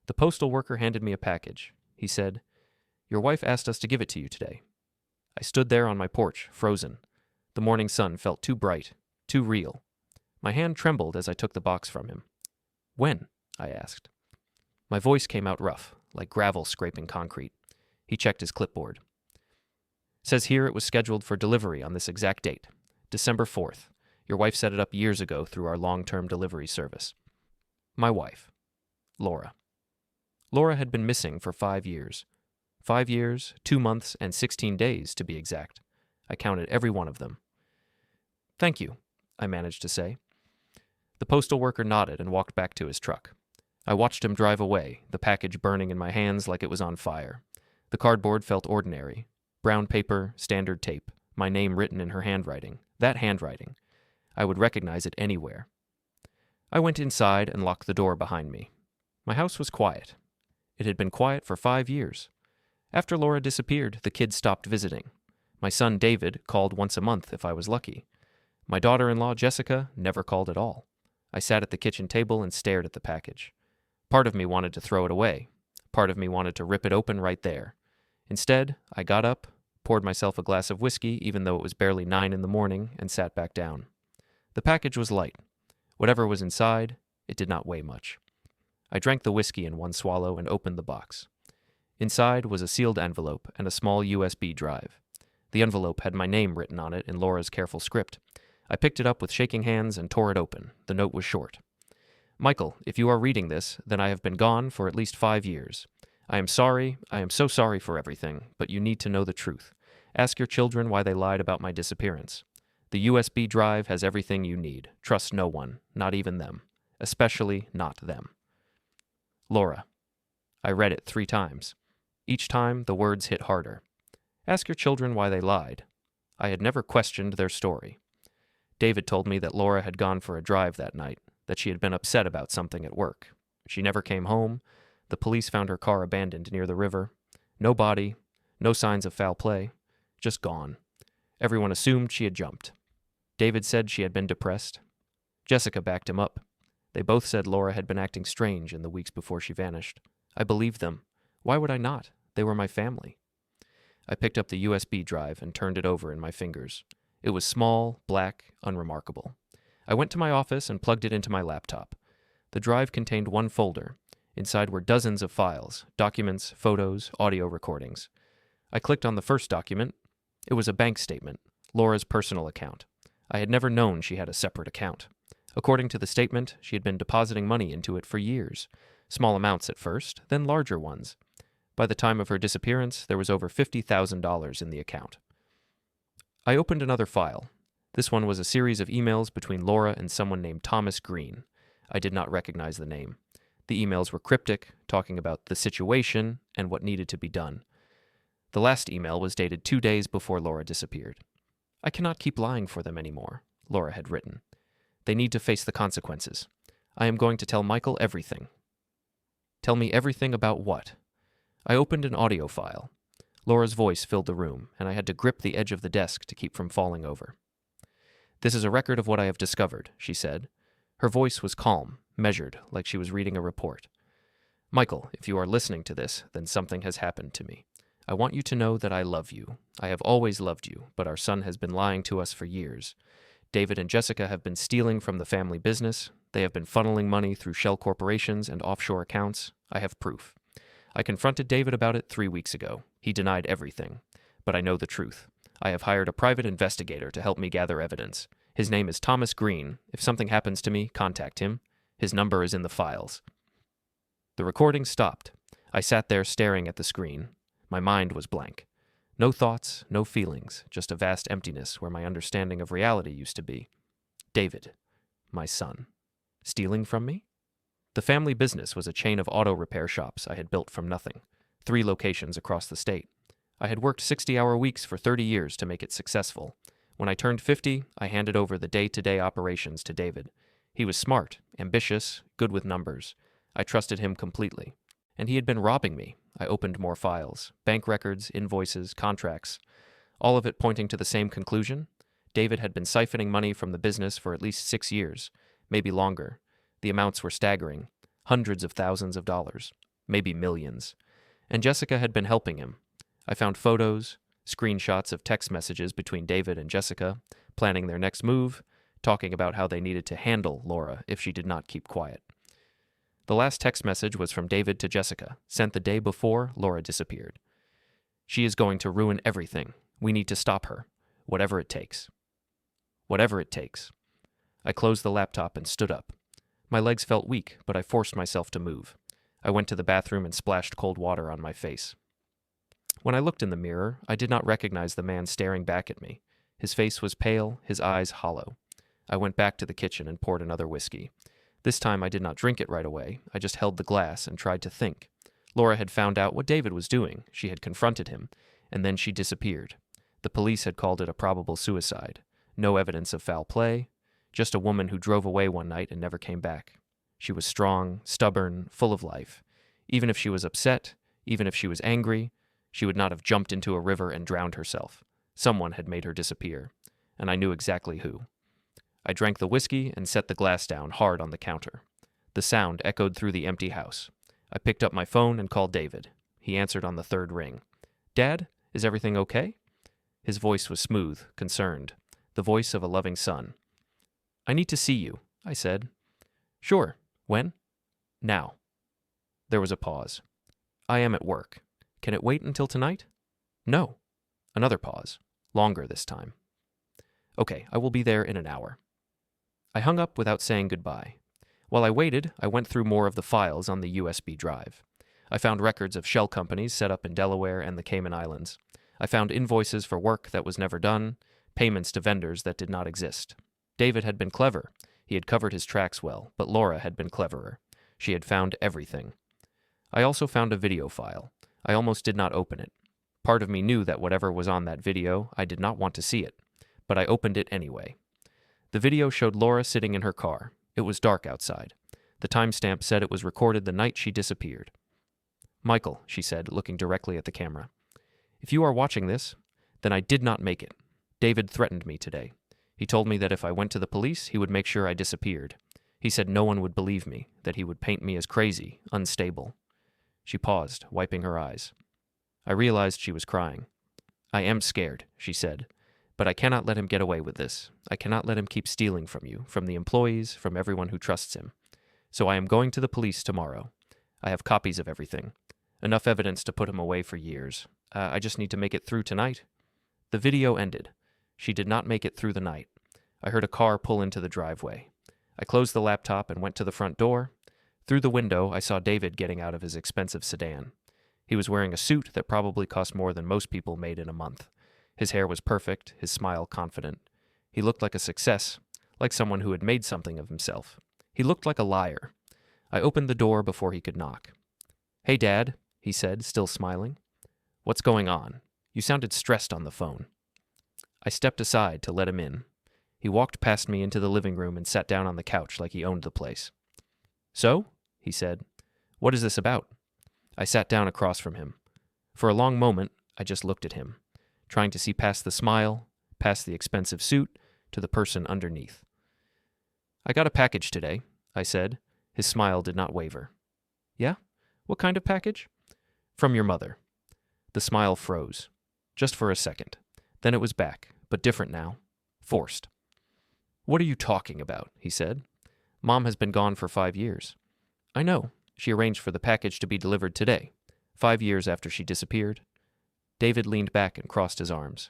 The postal worker handed me a package. He said, "Your wife asked us to give it to you today." I stood there on my porch, frozen. The morning sun felt too bright, too real. My hand trembled as I took the box from him. "When?" I asked. My voice came out rough, like gravel scraping concrete. He checked his clipboard. "Says here it was scheduled for delivery on this exact date, December 4th. Your wife set it up years ago through our long-term delivery service." My wife, Laura. Laura had been missing for 5 years. 5 years, 2 months, and 16 days, to be exact. I counted every one of them. "Thank you," I managed to say. The postal worker nodded and walked back to his truck. I watched him drive away, the package burning in my hands like it was on fire. The cardboard felt ordinary. Brown paper, standard tape, my name written in her handwriting. That handwriting. I would recognize it anywhere. I went inside and locked the door behind me. My house was quiet. It had been quiet for 5 years. After Laura disappeared, the kids stopped visiting. My son David called once a month if I was lucky. My daughter-in-law Jessica never called at all. I sat at the kitchen table and stared at the package. Part of me wanted to throw it away. Part of me wanted to rip it open right there. Instead, I got up, poured myself a glass of whiskey even though it was barely 9 in the morning, and sat back down. The package was light. Whatever was inside, it did not weigh much. I drank the whiskey in one swallow and opened the box. Inside was a sealed envelope and a small USB drive. The envelope had my name written on it in Laura's careful script. I picked it up with shaking hands and tore it open. The note was short. "Michael, if you are reading this, then I have been gone for at least 5 years. I am sorry, I am so sorry for everything, but you need to know the truth. Ask your children why they lied about my disappearance. The USB drive has everything you need. Trust no one, not even them. Especially not them. Laura." I read it 3 times. Each time, the words hit harder. Ask your children why they lied. I had never questioned their story. David told me that Laura had gone for a drive that night, that she had been upset about something at work. She never came home. The police found her car abandoned near the river. No body, no signs of foul play, just gone. Everyone assumed she had jumped. David said she had been depressed. Jessica backed him up. They both said Laura had been acting strange in the weeks before she vanished. I believed them. Why would I not? They were my family. I picked up the USB drive and turned it over in my fingers. It was small, black, unremarkable. I went to my office and plugged it into my laptop. The drive contained one folder. Inside were dozens of files, documents, photos, audio recordings. I clicked on the first document. It was a bank statement, Laura's personal account. I had never known she had a separate account. According to the statement, she had been depositing money into it for years. Small amounts at first, then larger ones. By the time of her disappearance, there was over $50,000 in the account. I opened another file. This one was a series of emails between Laura and someone named Thomas Green. I did not recognize the name. The emails were cryptic, talking about the situation and what needed to be done. The last email was dated 2 days before Laura disappeared. "I cannot keep lying for them anymore," Laura had written. "They need to face the consequences. I am going to tell Michael everything." "Tell me everything about what?" I opened an audio file. Laura's voice filled the room, and I had to grip the edge of the desk to keep from falling over. "This is a record of what I have discovered," she said. Her voice was calm, measured, like she was reading a report. "Michael, if you are listening to this, then something has happened to me. I want you to know that I love you. I have always loved you, but our son has been lying to us for years. David and Jessica have been stealing from the family business. They have been funneling money through shell corporations and offshore accounts. I have proof. I confronted David about it 3 weeks ago. He denied everything. But I know the truth. I have hired a private investigator to help me gather evidence. His name is Thomas Green. If something happens to me, contact him. His number is in the files." The recording stopped. I sat there staring at the screen. My mind was blank. No thoughts, no feelings, just a vast emptiness where my understanding of reality used to be. David, my son, stealing from me? The family business was a chain of auto repair shops I had built from nothing, 3 locations across the state. I had worked 60-hour weeks for 30 years to make it successful. When I turned 50, I handed over the day-to-day operations to David. He was smart, ambitious, good with numbers. I trusted him completely. And he had been robbing me. I opened more files, bank records, invoices, contracts. All of it pointing to the same conclusion. David had been siphoning money from the business for at least 6 years, maybe longer. The amounts were staggering, hundreds of thousands of dollars. maybe millions. And Jessica had been helping him. I found photos, screenshots of text messages between David and Jessica, planning their next move, talking about how they needed to handle Laura if she did not keep quiet. The last text message was from David to Jessica, sent the day before Laura disappeared. She is going to ruin everything. We need to stop her. Whatever it takes. Whatever it takes. I closed the laptop and stood up. My legs felt weak, but I forced myself to move. I went to the bathroom and splashed cold water on my face. When I looked in the mirror, I did not recognize the man staring back at me. His face was pale, his eyes hollow. I went back to the kitchen and poured another whiskey. This time I did not drink it right away. I just held the glass and tried to think. Laura had found out what David was doing. She had confronted him, and then she disappeared. The police had called it a probable suicide. No evidence of foul play, just a woman who drove away one night and never came back. She was strong, stubborn, full of life. Even if she was upset, even if she was angry, she would not have jumped into a river and drowned herself. Someone had made her disappear, and I knew exactly who. I drank the whiskey and set the glass down hard on the counter. The sound echoed through the empty house. I picked up my phone and called David. He answered on the third ring. "Dad, is everything okay?" His voice was smooth, concerned, the voice of a loving son. "I need to see you," I said. "Sure. When?" "Now." There was a pause. "I am at work. Can it wait until tonight?" "No." Another pause. Longer this time. "Okay, I will be there in an hour." I hung up without saying goodbye. While I waited, I went through more of the files on the USB drive. I found records of shell companies set up in Delaware and the Cayman Islands. I found invoices for work that was never done, payments to vendors that did not exist. David had been clever. He had covered his tracks well, but Laura had been cleverer. She had found everything. I also found a video file. I almost did not open it. Part of me knew that whatever was on that video, I did not want to see it, but I opened it anyway. The video showed Laura sitting in her car. It was dark outside. The timestamp said it was recorded the night she disappeared. "Michael," she said, looking directly at the camera, "if you are watching this, then I did not make it. David threatened me today. He told me that if I went to the police, he would make sure I disappeared. He said no one would believe me, that he would paint me as crazy, unstable." She paused, wiping her eyes. I realized she was crying. "I am scared," she said, "but I cannot let him get away with this. I cannot let him keep stealing from you, from the employees, from everyone who trusts him. So I am going to the police tomorrow. I have copies of everything. Enough evidence to put him away for years. I just need to make it through tonight." The video ended. She did not make it through the night. I heard a car pull into the driveway. I closed the laptop and went to the front door. Through the window, I saw David getting out of his expensive sedan. He was wearing a suit that probably cost more than most people made in a month. His hair was perfect, his smile confident. He looked like a success, like someone who had made something of himself. He looked like a liar. I opened the door before he could knock. "Hey, Dad," he said, still smiling. "What's going on? You sounded stressed on the phone." I stepped aside to let him in. He walked past me into the living room and sat down on the couch like he owned the place. "So?" he said. "What is this about?" I sat down across from him. For a long moment, I just looked at him, trying to see past the smile, past the expensive suit, to the person underneath. "I got a package today," I said. His smile did not waver. "Yeah? What kind of package?" "From your mother." The smile froze, just for a second. Then it was back, but different now. Forced. "What are you talking about?" he said. "Mom has been gone for 5 years." "I know. She arranged for the package to be delivered today, 5 years after she disappeared." David leaned back and crossed his arms.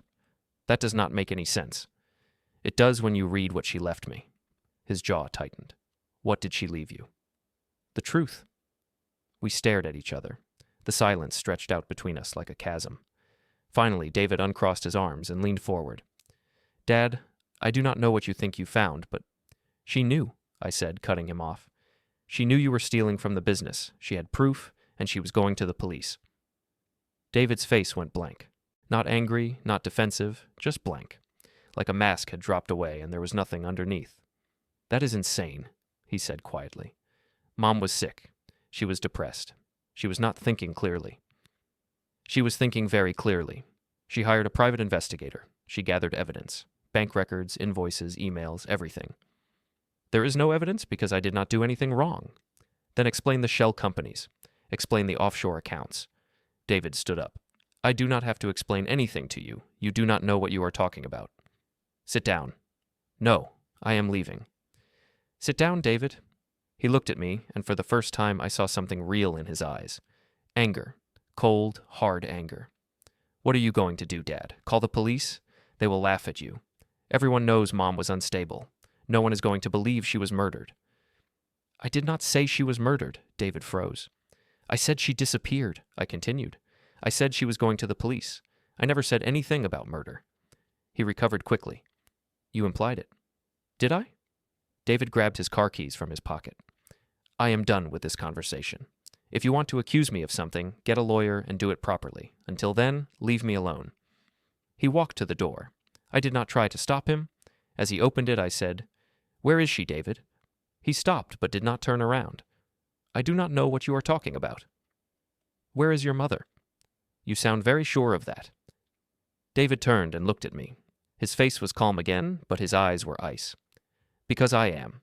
"That does not make any sense." "It does when you read what she left me." His jaw tightened. "What did she leave you?" "The truth." We stared at each other. The silence stretched out between us like a chasm. Finally, David uncrossed his arms and leaned forward. "Dad, I do not know what you think you found, but—" "She knew," I said, cutting him off. "She knew you were stealing from the business. She had proof, and she was going to the police." David's face went blank. Not angry, not defensive, just blank. Like a mask had dropped away and there was nothing underneath. "That is insane," he said quietly. "Mom was sick. She was depressed. She was not thinking clearly." "She was thinking very clearly. She hired a private investigator. She gathered evidence. Bank records, invoices, emails, everything." "There is no evidence because I did not do anything wrong." "Then explain the shell companies. Explain the offshore accounts. David stood up. I do not have to explain anything to you. You do not know what you are talking about. Sit down. No, I am leaving. Sit down, David. He looked at me, and for the first time I saw something real in his eyes. Anger. Cold, hard anger. What are you going to do, Dad? Call the police? They will laugh at you. Everyone knows Mom was unstable. No one is going to believe she was murdered. I did not say she was murdered, David froze. I said she disappeared, I continued. I said she was going to the police. I never said anything about murder. He recovered quickly. You implied it. Did I? David grabbed his car keys from his pocket. I am done with this conversation. If you want to accuse me of something, get a lawyer and do it properly. Until then, leave me alone. He walked to the door. I did not try to stop him. As he opened it, I said, Where is she, David? He stopped but did not turn around. I do not know what you are talking about. Where is your mother? You sound very sure of that. David turned and looked at me. His face was calm again, but his eyes were ice. Because I am.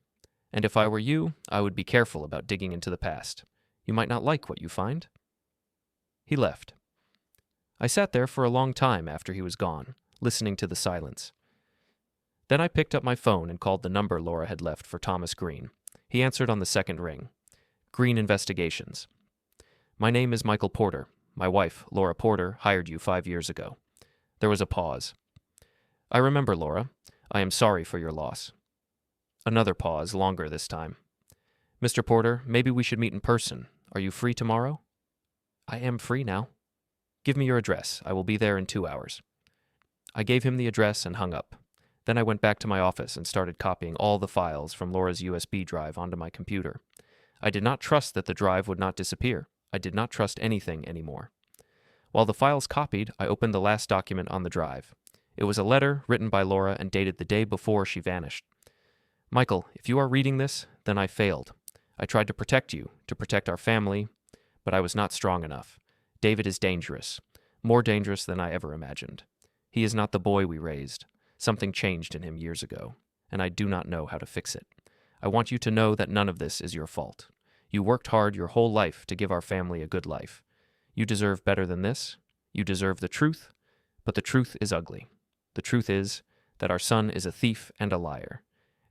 And if I were you, I would be careful about digging into the past. You might not like what you find. He left. I sat there for a long time after he was gone, listening to the silence. Then I picked up my phone and called the number Laura had left for Thomas Green. He answered on the second ring. Green Investigations. My name is Michael Porter. My wife, Laura Porter, hired you 5 years ago. There was a pause. I remember, Laura. I am sorry for your loss. Another pause, longer this time. Mr. Porter, maybe we should meet in person. Are you free tomorrow? I am free now. Give me your address. I will be there in 2 hours. I gave him the address and hung up. Then I went back to my office and started copying all the files from Laura's USB drive onto my computer. I did not trust that the drive would not disappear. I did not trust anything anymore. While the files copied, I opened the last document on the drive. It was a letter written by Laura and dated the day before she vanished. Michael, if you are reading this, then I failed. I tried to protect you, to protect our family, but I was not strong enough. David is dangerous, more dangerous than I ever imagined. He is not the boy we raised. Something changed in him years ago, and I do not know how to fix it. I want you to know that none of this is your fault. You worked hard your whole life to give our family a good life. You deserve better than this. You deserve the truth, but the truth is ugly. The truth is that our son is a thief and a liar,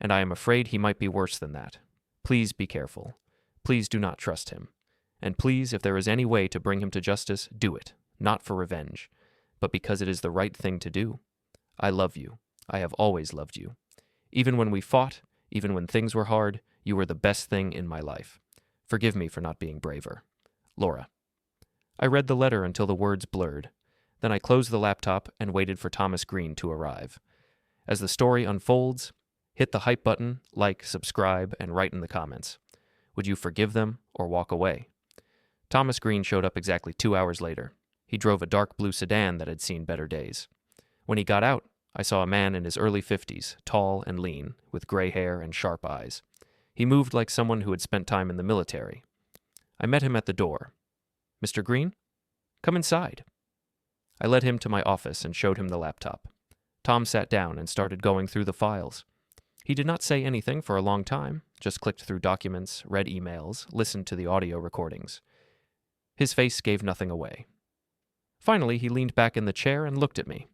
and I am afraid he might be worse than that. Please be careful. Please do not trust him. And please, if there is any way to bring him to justice, do it, not for revenge, but because it is the right thing to do. I love you. I have always loved you. Even when we fought, even when things were hard, you were the best thing in my life. Forgive me for not being braver. Laura. I read the letter until the words blurred. Then I closed the laptop and waited for Thomas Green to arrive. As the story unfolds, hit the hype button, like, subscribe, and write in the comments. Would you forgive them or walk away? Thomas Green showed up exactly 2 hours later. He drove a dark blue sedan that had seen better days. When he got out, I saw a man in his early 50s, tall and lean, with gray hair and sharp eyes. He moved like someone who had spent time in the military. I met him at the door. Mr. Green? Come inside. I led him to my office and showed him the laptop. Tom sat down and started going through the files. He did not say anything for a long time, just clicked through documents, read emails, listened to the audio recordings. His face gave nothing away. Finally, he leaned back in the chair and looked at me.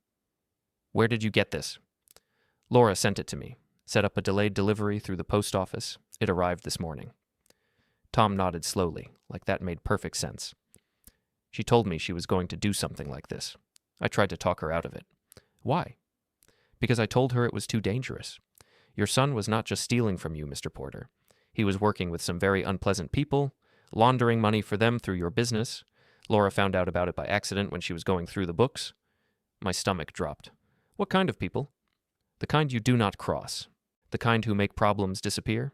Where did you get this? Laura sent it to me, set up a delayed delivery through the post office. It arrived this morning. Tom nodded slowly, like that made perfect sense. She told me she was going to do something like this. I tried to talk her out of it. Why? Because I told her it was too dangerous. Your son was not just stealing from you, Mr. Porter. He was working with some very unpleasant people, laundering money for them through your business. Laura found out about it by accident when she was going through the books. My stomach dropped. What kind of people? The kind you do not cross. The kind who make problems disappear?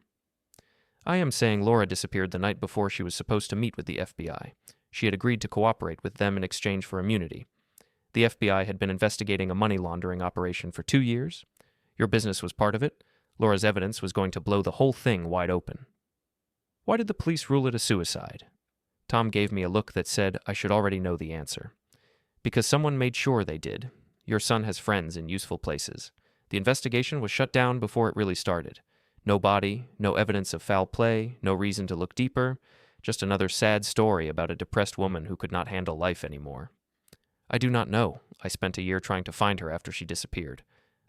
I am saying Laura disappeared the night before she was supposed to meet with the FBI. She had agreed to cooperate with them in exchange for immunity. The FBI had been investigating a money laundering operation for 2 years. Your business was part of it. Laura's evidence was going to blow the whole thing wide open. Why did the police rule it a suicide? Tom gave me a look that said I should already know the answer. Because someone made sure they did. Your son has friends in useful places. The investigation was shut down before it really started. No body, no evidence of foul play, no reason to look deeper, Just another sad story about a depressed woman who could not handle life anymore. I do not know. I spent a year trying to find her after she disappeared.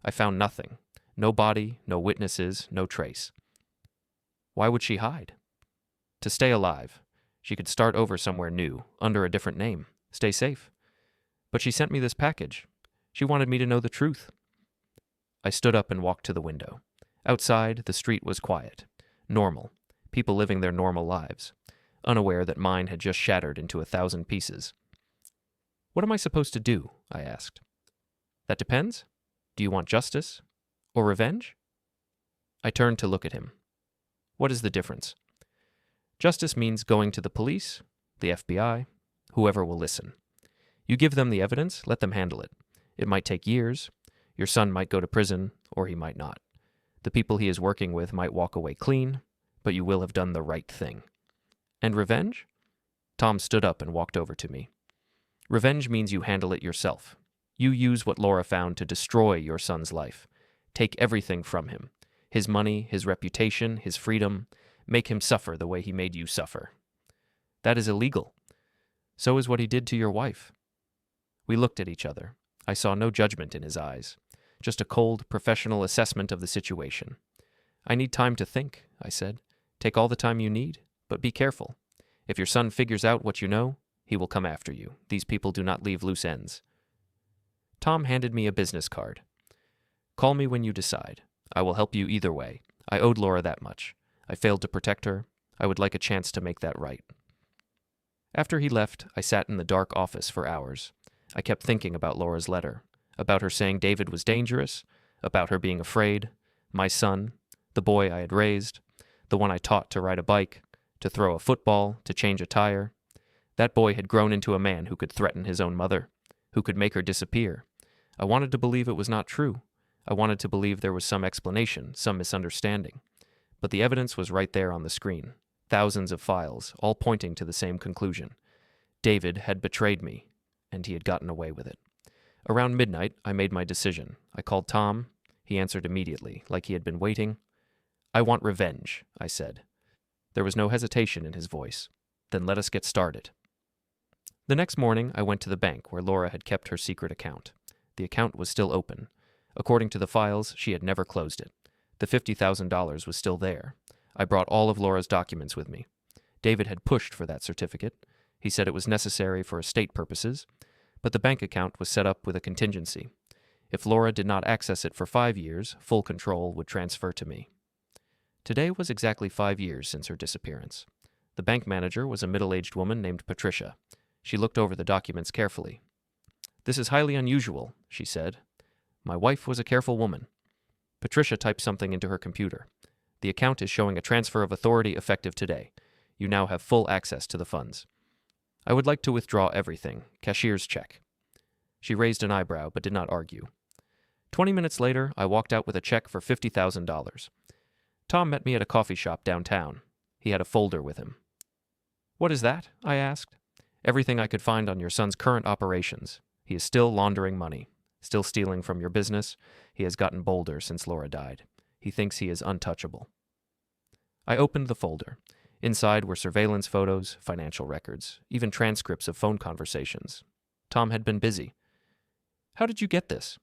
I found nothing. No body, no witnesses, no trace. Why would she hide? To stay alive. She could start over somewhere new, under a different name. Stay safe. But she sent me this package. She wanted me to know the truth. I stood up and walked to the window. Outside, the street was quiet. Normal. People living their normal lives. Unaware that mine had just shattered into 1,000 pieces. What am I supposed to do? I asked. That depends. Do you want justice? Or revenge? I turned to look at him. What is the difference? Justice means going to the police, the FBI, whoever will listen. You give them the evidence, let them handle it. It might take years. Your son might go to prison, or he might not. The people he is working with might walk away clean, but you will have done the right thing. And revenge? Tom stood up and walked over to me. Revenge means you handle it yourself. You use what Laura found to destroy your son's life. Take everything from him. His money, his reputation, his freedom. Make him suffer the way he made you suffer. That is illegal. So is what he did to your wife. We looked at each other. I saw no judgment in his eyes. Just a cold, professional assessment of the situation. I need time to think, I said. Take all the time you need, but be careful. If your son figures out what you know, he will come after you. These people do not leave loose ends. Tom handed me a business card. Call me when you decide. I will help you either way. I owed Laura that much. I failed to protect her. I would like a chance to make that right. After he left, I sat in the dark office for hours. I kept thinking about Laura's letter, about her saying David was dangerous, about her being afraid, my son, the boy I had raised, the one I taught to ride a bike, to throw a football, to change a tire. That boy had grown into a man who could threaten his own mother, who could make her disappear. I wanted to believe it was not true. I wanted to believe there was some explanation, some misunderstanding. But the evidence was right there on the screen. Thousands of files, all pointing to the same conclusion. David had betrayed me, and he had gotten away with it. Around midnight, I made my decision. I called Tom. He answered immediately, like he had been waiting. I want revenge, I said. There was no hesitation in his voice. Then let us get started. The next morning, I went to the bank where Laura had kept her secret account. The account was still open. According to the files, she had never closed it. The $50,000 was still there. I brought all of Laura's documents with me. David had pushed for that certificate. He said it was necessary for estate purposes, but the bank account was set up with a contingency. If Laura did not access it for 5 years, full control would transfer to me. Today was exactly 5 years since her disappearance. The bank manager was a middle-aged woman named Patricia. She looked over the documents carefully. This is highly unusual, she said. My wife was a careful woman. Patricia typed something into her computer. The account is showing a transfer of authority effective today. You now have full access to the funds. I would like to withdraw everything. Cashier's check. She raised an eyebrow but did not argue. 20 minutes later, I walked out with a check for $50,000. Tom met me at a coffee shop downtown. He had a folder with him. What is that? I asked. Everything I could find on your son's current operations. He is still laundering money, still stealing from your business. He has gotten bolder since Laura died. He thinks he is untouchable. I opened the folder. Inside were surveillance photos, financial records, even transcripts of phone conversations. Tom had been busy. How did you get this?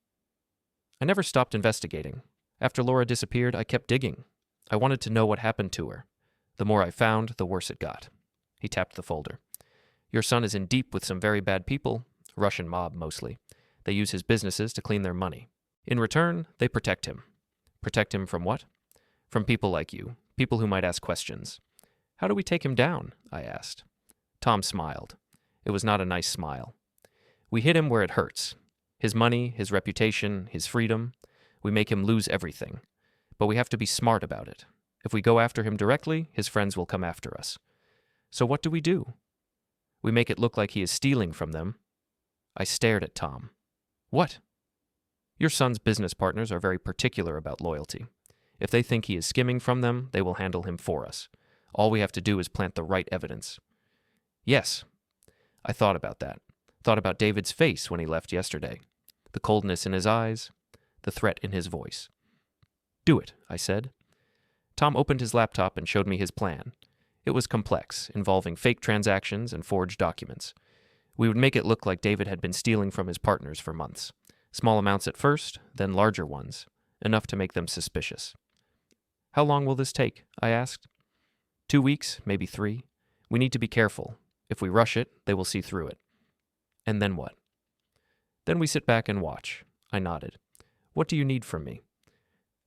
I never stopped investigating. After Laura disappeared, I kept digging. I wanted to know what happened to her. The more I found, the worse it got. He tapped the folder. Your son is in deep with some very bad people, Russian mob mostly. They use his businesses to clean their money. In return, they protect him. Protect him from what? From people like you, people who might ask questions. How do we take him down? I asked. Tom smiled. It was not a nice smile. We hit him where it hurts. His money, his reputation, his freedom. We make him lose everything. But we have to be smart about it. If we go after him directly, his friends will come after us. So what do? We make it look like he is stealing from them. I stared at Tom. What? Your son's business partners are very particular about loyalty. If they think he is skimming from them, they will handle him for us. All we have to do is plant the right evidence. Yes. I thought about that. Thought about David's face when he left yesterday. The coldness in his eyes, the threat in his voice. Do it, I said. Tom opened his laptop and showed me his plan. It was complex, involving fake transactions and forged documents. We would make it look like David had been stealing from his partners for months. Small amounts at first, then larger ones, enough to make them suspicious. "How long will this take?" I asked. 2 weeks, maybe 3. We need to be careful. If we rush it, they will see through it. And then what? Then we sit back and watch. I nodded. What do you need from me?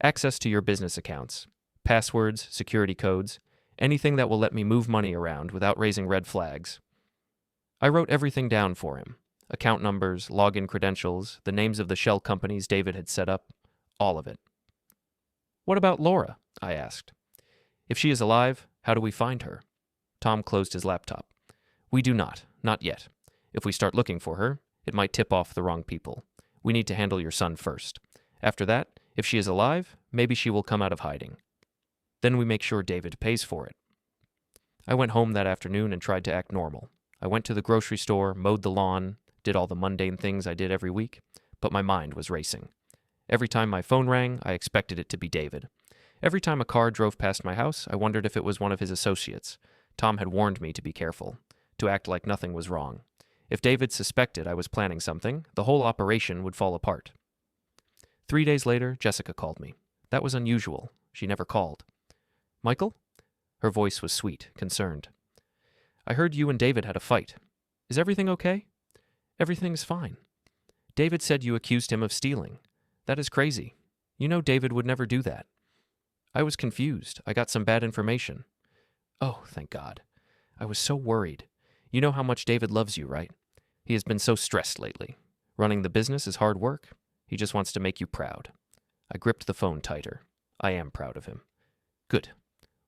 Access to your business accounts, passwords, security codes, anything that will let me move money around without raising red flags. I wrote everything down for him. Account numbers, login credentials, the names of the shell companies David had set up, all of it. What about Laura? I asked. If she is alive, how do we find her? Tom closed his laptop. We do not yet. If we start looking for her, it might tip off the wrong people. We need to handle your son first. After that, if she is alive, maybe she will come out of hiding. Then we make sure David pays for it. I went home that afternoon and tried to act normal. I went to the grocery store, mowed the lawn, did all the mundane things I did every week, but my mind was racing. Every time my phone rang, I expected it to be David. Every time a car drove past my house, I wondered if it was one of his associates. Tom had warned me to be careful, to act like nothing was wrong. If David suspected I was planning something, the whole operation would fall apart. 3 days later, Jessica called me. That was unusual. She never called. Michael? Her voice was sweet, concerned. I heard you and David had a fight. Is everything okay? Everything's fine. David said you accused him of stealing. That is crazy. You know David would never do that. I was confused. I got some bad information. Oh, thank God. I was so worried. You know how much David loves you, right? He has been so stressed lately. Running the business is hard work. He just wants to make you proud. I gripped the phone tighter. I am proud of him. Good.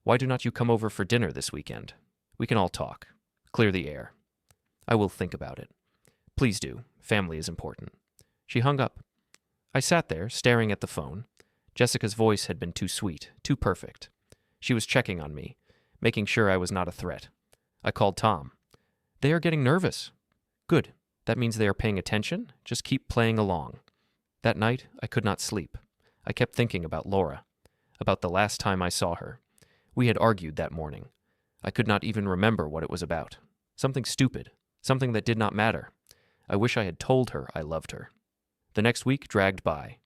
Why do not you come over for dinner this weekend? We can all talk. Clear the air. I will think about it. Please do. Family is important. She hung up. I sat there, staring at the phone. Jessica's voice had been too sweet, too perfect. She was checking on me, making sure I was not a threat. I called Tom. They are getting nervous. Good. That means they are paying attention. Just keep playing along. That night, I could not sleep. I kept thinking about Laura, about the last time I saw her. We had argued that morning. I could not even remember what it was about. Something stupid, something that did not matter. I wish I had told her I loved her. The next week dragged by.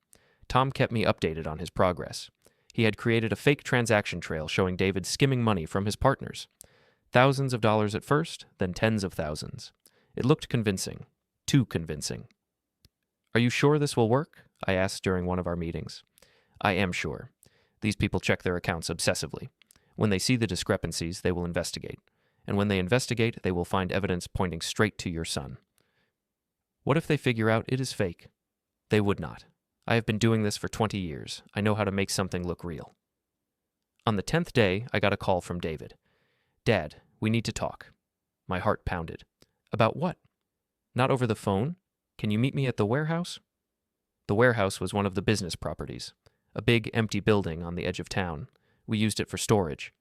Tom kept me updated on his progress. He had created a fake transaction trail showing David skimming money from his partners. Thousands of dollars at first, then tens of thousands. It looked convincing. Too convincing. Are you sure this will work? I asked during one of our meetings. I am sure. These people check their accounts obsessively. When they see the discrepancies, they will investigate. And when they investigate, they will find evidence pointing straight to your son. What if they figure out it is fake? They would not. I have been doing this for 20 years. I know how to make something look real. On the 10th day, I got a call from David. Dad, we need to talk. My heart pounded. About what? Not over the phone. Can you meet me at the warehouse? The warehouse was one of the business properties, a big empty building on the edge of town. We used it for storage.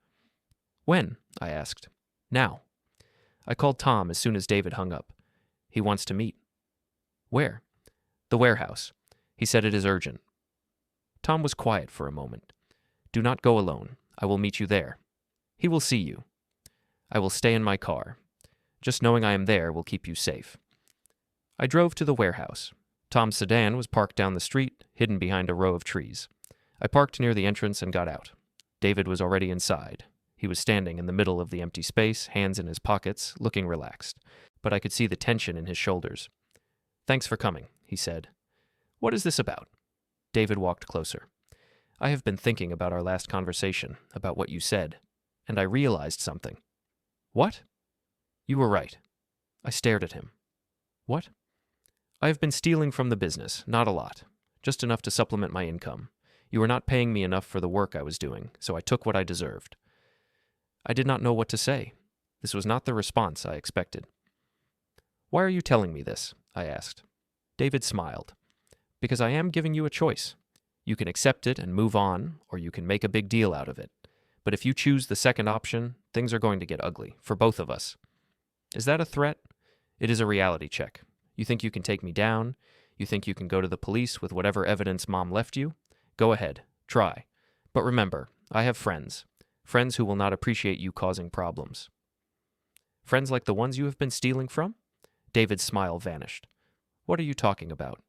When? I asked. Now. I called Tom as soon as David hung up. He wants to meet. Where? The warehouse. He said it is urgent. Tom was quiet for a moment. Do not go alone. I will meet you there. He will see you. I will stay in my car. Just knowing I am there will keep you safe. I drove to the warehouse. Tom's sedan was parked down the street, hidden behind a row of trees. I parked near the entrance and got out. David was already inside. He was standing in the middle of the empty space, hands in his pockets, looking relaxed. But I could see the tension in his shoulders. Thanks for coming, he said. What is this about? David walked closer. I have been thinking about our last conversation, about what you said, and I realized something. What? You were right. I stared at him. What? I have been stealing from the business, not a lot, just enough to supplement my income. You were not paying me enough for the work I was doing, so I took what I deserved. I did not know what to say. This was not the response I expected. Why are you telling me this? I asked. David smiled. Because I am giving you a choice. You can accept it and move on, or you can make a big deal out of it. But if you choose the second option, things are going to get ugly, for both of us. Is that a threat? It is a reality check. You think you can take me down? You think you can go to the police with whatever evidence Mom left you? Go ahead. Try. But remember, I have friends. Friends who will not appreciate you causing problems. Friends like the ones you have been stealing from? David's smile vanished. What are you talking about?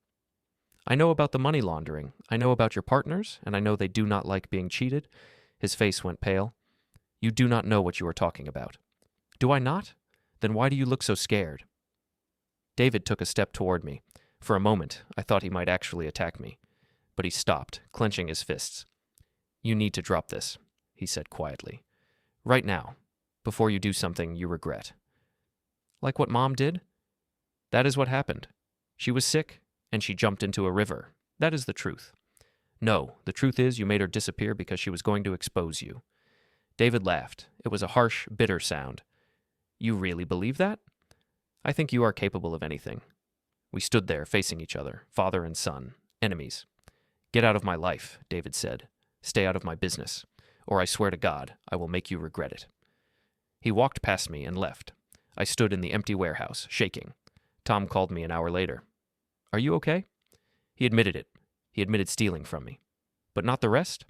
I know about the money laundering. I know about your partners, and I know they do not like being cheated. His face went pale. You do not know what you are talking about. Do I not? Then why do you look so scared? David took a step toward me. For a moment, I thought he might actually attack me. But he stopped, clenching his fists. You need to drop this, he said quietly. Right now, before you do something you regret. Like what Mom did? That is what happened. She was sick, and she jumped into a river. That is the truth. No, the truth is you made her disappear because she was going to expose you. David laughed. It was a harsh, bitter sound. You really believe that? I think you are capable of anything. We stood there facing each other, father and son, enemies. Get out of my life, David said. Stay out of my business, or I swear to God, I will make you regret it. He walked past me and left. I stood in the empty warehouse, shaking. Tom called me an hour later. Are you okay? He admitted it. He admitted stealing from me. But not the rest?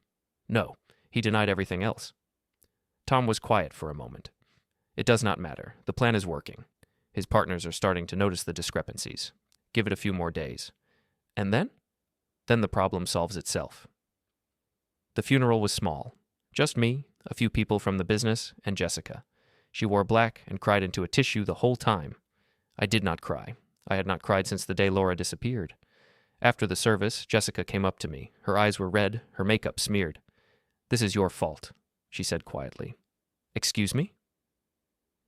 No, he denied everything else. Tom was quiet for a moment. It does not matter. The plan is working. His partners are starting to notice the discrepancies. Give it a few more days. And then? Then the problem solves itself. The funeral was small. Just me, a few people from the business, and Jessica. She wore black and cried into a tissue the whole time. I did not cry. I had not cried since the day Laura disappeared. After the service, Jessica came up to me. Her eyes were red, her makeup smeared. This is your fault, she said quietly. Excuse me?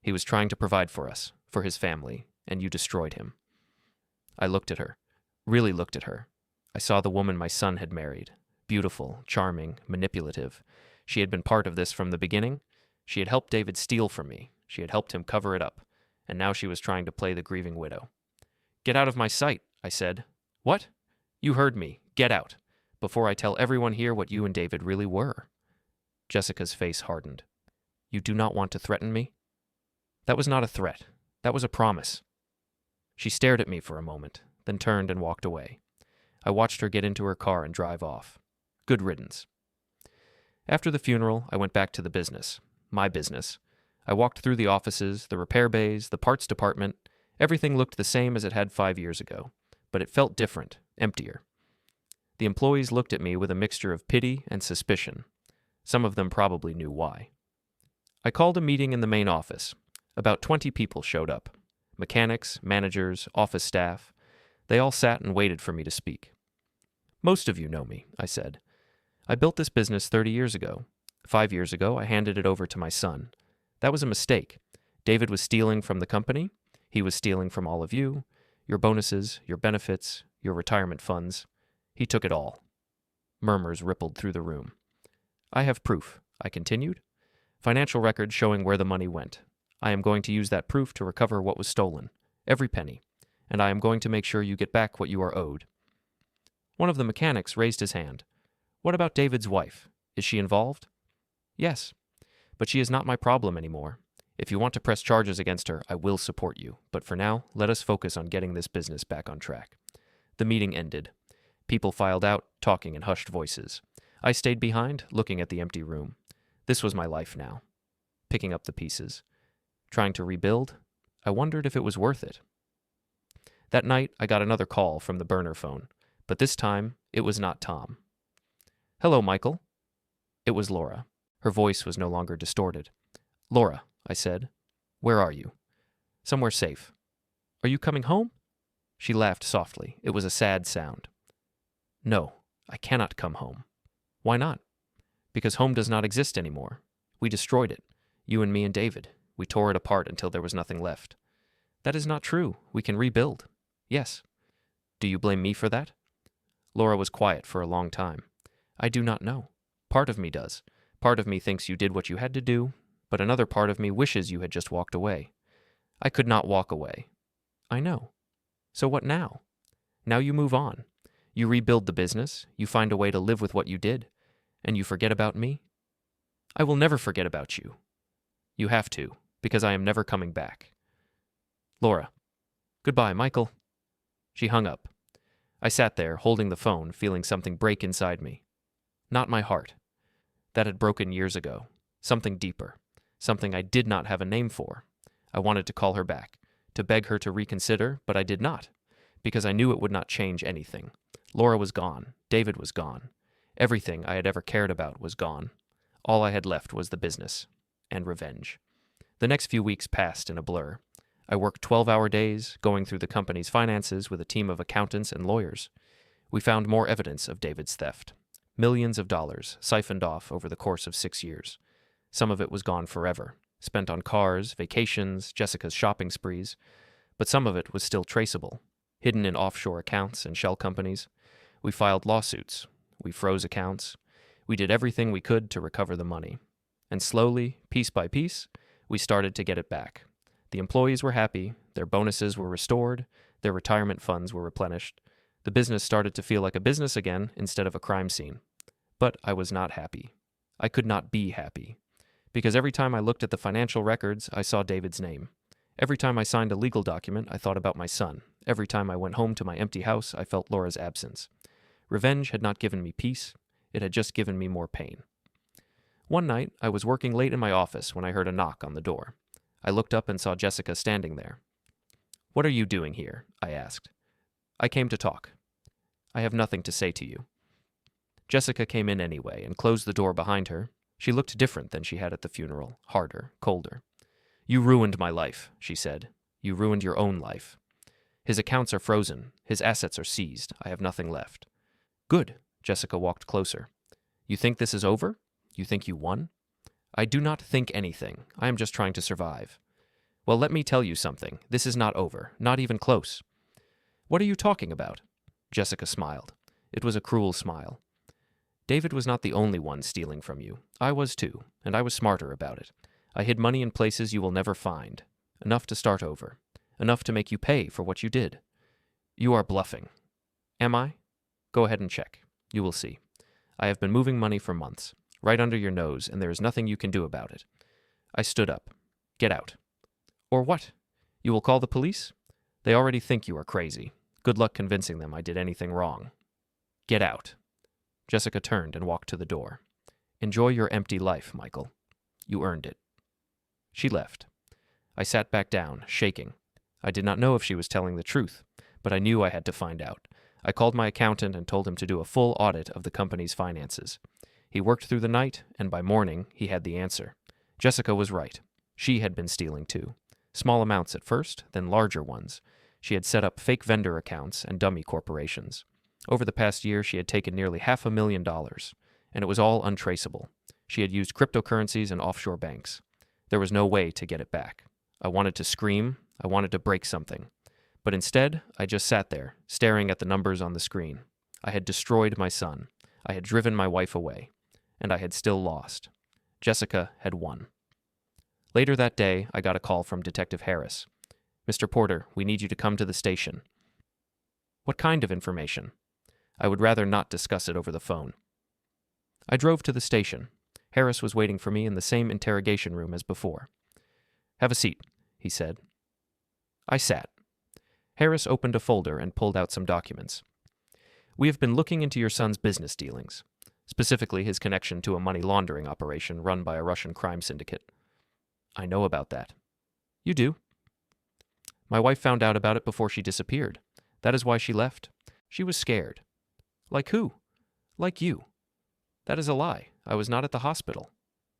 He was trying to provide for us, for his family, and you destroyed him. I looked at her, really looked at her. I saw the woman my son had married. Beautiful, charming, manipulative. She had been part of this from the beginning. She had helped David steal from me. She had helped him cover it up. And now she was trying to play the grieving widow. Get out of my sight, I said. What? You heard me. Get out. Before I tell everyone here what you and David really were. Jessica's face hardened. You do not want to threaten me? That was not a threat. That was a promise. She stared at me for a moment, then turned and walked away. I watched her get into her car and drive off. Good riddance. After the funeral, I went back to the business. My business. I walked through the offices, the repair bays, the parts department. Everything looked the same as it had 5 years ago, but it felt different, emptier. The employees looked at me with a mixture of pity and suspicion. Some of them probably knew why. I called a meeting in the main office. About 20 people showed up. Mechanics, managers, office staff. They all sat and waited for me to speak. Most of you know me, I said. I built this business 30 years ago. 5 years ago, I handed it over to my son. That was a mistake. David was stealing from the company. He was stealing from all of you, your bonuses, your benefits, your retirement funds. He took it all. Murmurs rippled through the room. I have proof, I continued. Financial records showing where the money went. I am going to use that proof to recover what was stolen, every penny, and I am going to make sure you get back what you are owed. One of the mechanics raised his hand. What about David's wife? Is she involved? Yes, but she is not my problem anymore. If you want to press charges against her, I will support you. But for now, let us focus on getting this business back on track. The meeting ended. People filed out, talking in hushed voices. I stayed behind, looking at the empty room. This was my life now. Picking up the pieces. Trying to rebuild. I wondered if it was worth it. That night, I got another call from the burner phone. But this time, it was not Tom. Hello, Michael. It was Laura. Her voice was no longer distorted. Laura, I said. Where are you? Somewhere safe. Are you coming home? She laughed softly. It was a sad sound. No, I cannot come home. Why not? Because home does not exist anymore. We destroyed it. You and me and David. We tore it apart until there was nothing left. That is not true. We can rebuild. Yes. Do you blame me for that? Laura was quiet for a long time. I do not know. Part of me does. Part of me thinks you did what you had to do, but another part of me wishes you had just walked away. I could not walk away. I know. So what now? Now you move on. You rebuild the business, you find a way to live with what you did, and you forget about me? I will never forget about you. You have to, because I am never coming back. Laura. Goodbye, Michael. She hung up. I sat there, holding the phone, feeling something break inside me. Not my heart. That had broken years ago. something deeper, something I did not have a name for. I wanted to call her back, to beg her to reconsider, but I did not, because I knew it would not change anything. Laura was gone. David was gone. Everything I had ever cared about was gone. All I had left was the business and revenge. The next few weeks passed in a blur. I worked 12-hour days, going through the company's finances with a team of accountants and lawyers. We found more evidence of David's theft. Millions of dollars siphoned off over the course of 6 years. Some of it was gone forever, spent on cars, vacations, Jessica's shopping sprees, but some of it was still traceable, hidden in offshore accounts and shell companies. We filed lawsuits. We froze accounts. We did everything we could to recover the money. And slowly, piece by piece, we started to get it back. The employees were happy, their bonuses were restored, their retirement funds were replenished. The business started to feel like a business again instead of a crime scene. But I was not happy. I could not be happy. Because every time I looked at the financial records, I saw David's name. Every time I signed a legal document, I thought about my son. Every time I went home to my empty house, I felt Laura's absence. Revenge had not given me peace. It had just given me more pain. One night, I was working late in my office when I heard a knock on the door. I looked up and saw Jessica standing there. "What are you doing here?" I asked. "I came to talk. I have nothing to say to you." Jessica came in anyway and closed the door behind her. She looked different than she had at the funeral, harder, colder. "You ruined my life," she said. "You ruined your own life. His accounts are frozen. His assets are seized. I have nothing left." "Good." Jessica walked closer. "You think this is over? You think you won?" "I do not think anything. I am just trying to survive." "Well, let me tell you something. This is not over. Not even close." "What are you talking about?" Jessica smiled. It was a cruel smile. "David was not the only one stealing from you. I was too, and I was smarter about it. I hid money in places you will never find. Enough to start over. Enough to make you pay for what you did." "You are bluffing." "Am I? Go ahead and check. You will see. I have been moving money for months, right under your nose, and there is nothing you can do about it." I stood up. "Get out." "Or what? You will call the police? They already think you are crazy. Good luck convincing them I did anything wrong." "Get out." Jessica turned and walked to the door. "Enjoy your empty life, Michael. You earned it." She left. I sat back down, shaking. I did not know if she was telling the truth, but I knew I had to find out. I called my accountant and told him to do a full audit of the company's finances. He worked through the night, and by morning, he had the answer. Jessica was right. She had been stealing too. Small amounts at first, then larger ones. She had set up fake vendor accounts and dummy corporations. Over the past year, she had taken nearly $500,000, and it was all untraceable. She had used cryptocurrencies and offshore banks. There was no way to get it back. I wanted to scream. I wanted to break something. But instead, I just sat there, staring at the numbers on the screen. I had destroyed my son. I had driven my wife away. And I had still lost. Jessica had won. Later that day, I got a call from Detective Harris. "Mr. Porter, we need you to come to the station." "What kind of information?" "I would rather not discuss it over the phone." I drove to the station. Harris was waiting for me in the same interrogation room as before. "Have a seat," he said. I sat. Harris opened a folder and pulled out some documents. "We have been looking into your son's business dealings, specifically his connection to a money laundering operation run by a Russian crime syndicate." "I know about that." "You do?" "My wife found out about it before she disappeared. That is why she left. She was scared." "Like who?" "Like you." "That is a lie. I was not at the hospital."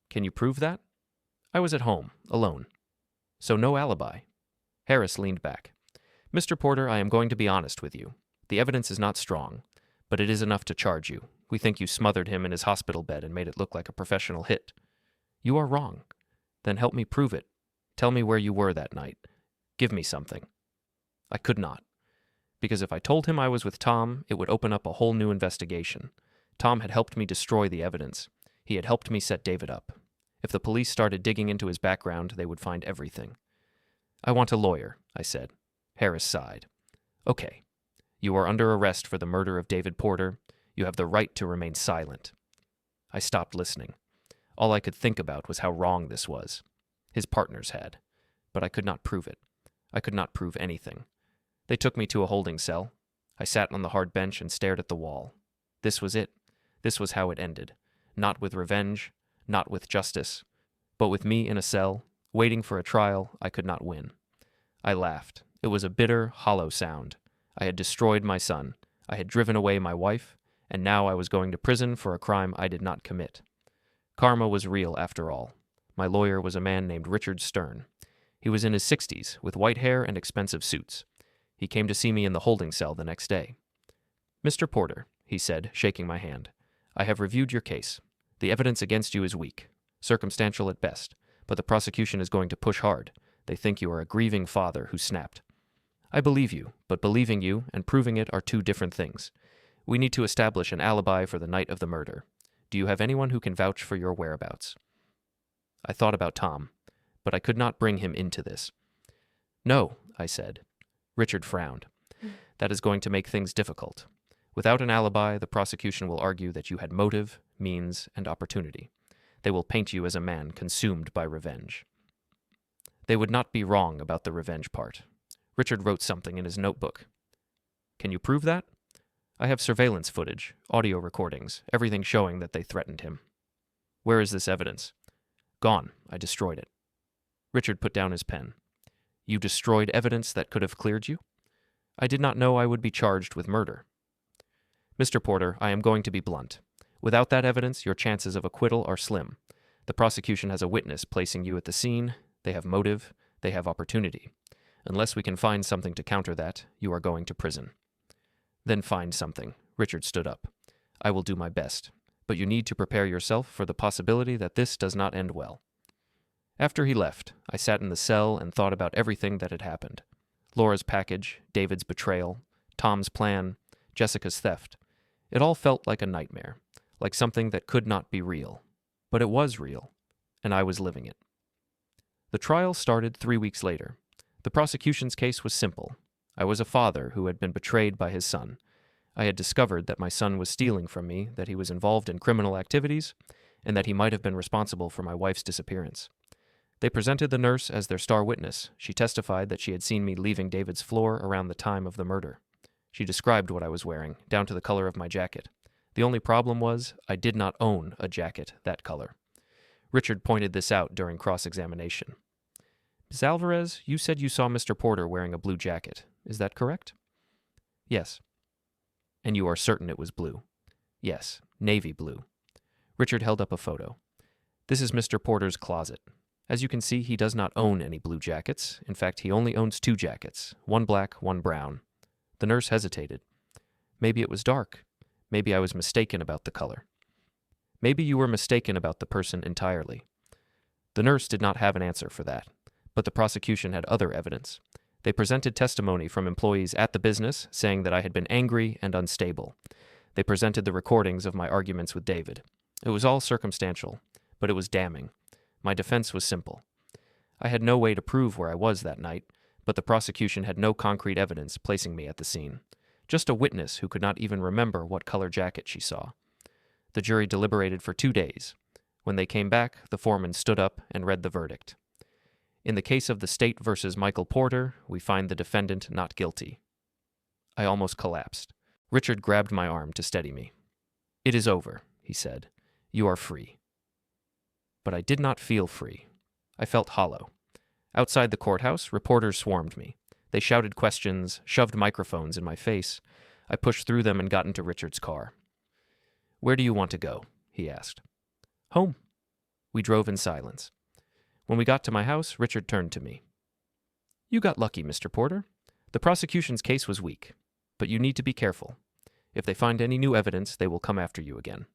"Can you prove that?" "I was at home, alone." "So no alibi." Harris leaned back. "Mr. Porter, I am going to be honest with you. The evidence is not strong, but it is enough to charge you. We think you smothered him in his hospital bed and made it look like a professional hit." "You are wrong." "Then help me prove it. Tell me where you were that night. Give me something." I could not. Because if I told him I was with Tom, it would open up a whole new investigation. Tom had helped me destroy the evidence. He had helped me set David up. If the police started digging into his background, they would find everything. "I want a lawyer," I said. Harris sighed. "Okay. You are under arrest for the murder of David Porter. You have the right to remain silent." I stopped listening. All I could think about was how wrong this was. His partners had. But I could not prove it. I could not prove anything. They took me to a holding cell. I sat on the hard bench and stared at the wall. This was it. This was how it ended. Not with revenge, not with justice, But with me in a cell, waiting for a trial, I could not win. I laughed. It was a bitter, hollow sound. I had destroyed my son. I had driven away my wife, and now I was going to prison for a crime I did not commit. Karma was real after all. My lawyer was a man named Richard Stern. He was in his 60s, with white hair and expensive suits. He came to see me in the holding cell the next day. "Mr. Porter," he said, shaking my hand, "I have reviewed your case. The evidence against you is weak, circumstantial at best, but the prosecution is going to push hard. They think you are a grieving father who snapped. I believe you, but believing you and proving it are two different things. We need to establish an alibi for the night of the murder. Do you have anyone who can vouch for your whereabouts?" I thought about Tom, but I could not bring him into this. "No," I said. Richard frowned. "That is going to make things difficult. Without an alibi, the prosecution will argue that you had motive, means, and opportunity. They will paint you as a man consumed by revenge." They would not be wrong about the revenge part. Richard wrote something in his notebook. "Can you prove that?" "I have surveillance footage, audio recordings, everything showing that they threatened him." "Where is this evidence?" "Gone. I destroyed it." Richard put down his pen. "You destroyed evidence that could have cleared you?" "I did not know I would be charged with murder." "Mr. Porter, I am going to be blunt. Without that evidence, your chances of acquittal are slim. The prosecution has a witness placing you at the scene. They have motive. They have opportunity. Unless we can find something to counter that, you are going to prison." "Then find something." Richard stood up. "I will do my best, but you need to prepare yourself for the possibility that this does not end well." After he left, I sat in the cell and thought about everything that had happened. Laura's package, David's betrayal, Tom's plan, Jessica's theft. It all felt like a nightmare, like something that could not be real. But it was real, and I was living it. The trial started 3 weeks later. The prosecution's case was simple. I was a father who had been betrayed by his son. I had discovered that my son was stealing from me, that he was involved in criminal activities, and that he might have been responsible for my wife's disappearance. They presented the nurse as their star witness. She testified that she had seen me leaving David's floor around the time of the murder. She described what I was wearing, down to the color of my jacket. The only problem was, I did not own a jacket that color. Richard pointed this out during cross-examination. "Ms. Alvarez, you said you saw Mr. Porter wearing a blue jacket. Is that correct?" "Yes." "And you are certain it was blue?" "Yes, navy blue." Richard held up a photo. "This is Mr. Porter's closet. As you can see, he does not own any blue jackets. In fact, he only owns 2 jackets, one black, one brown." The nurse hesitated. "Maybe it was dark. Maybe I was mistaken about the color." "Maybe you were mistaken about the person entirely." The nurse did not have an answer for that, but the prosecution had other evidence. They presented testimony from employees at the business saying that I had been angry and unstable. They presented the recordings of my arguments with David. It was all circumstantial, but it was damning. My defense was simple. I had no way to prove where I was that night, but the prosecution had no concrete evidence placing me at the scene. Just a witness who could not even remember what color jacket she saw. The jury deliberated for 2 days. When they came back, the foreman stood up and read the verdict. "In the case of the State versus Michael Porter, we find the defendant not guilty." I almost collapsed. Richard grabbed my arm to steady me. "It is over," he said. "You are free." But I did not feel free. I felt hollow. Outside the courthouse, reporters swarmed me. They shouted questions, shoved microphones in my face. I pushed through them and got into Richard's car. "Where do you want to go?" he asked. "Home." We drove in silence. When we got to my house, Richard turned to me. "You got lucky, Mr. Porter. The prosecution's case was weak, but you need to be careful. If they find any new evidence, they will come after you again."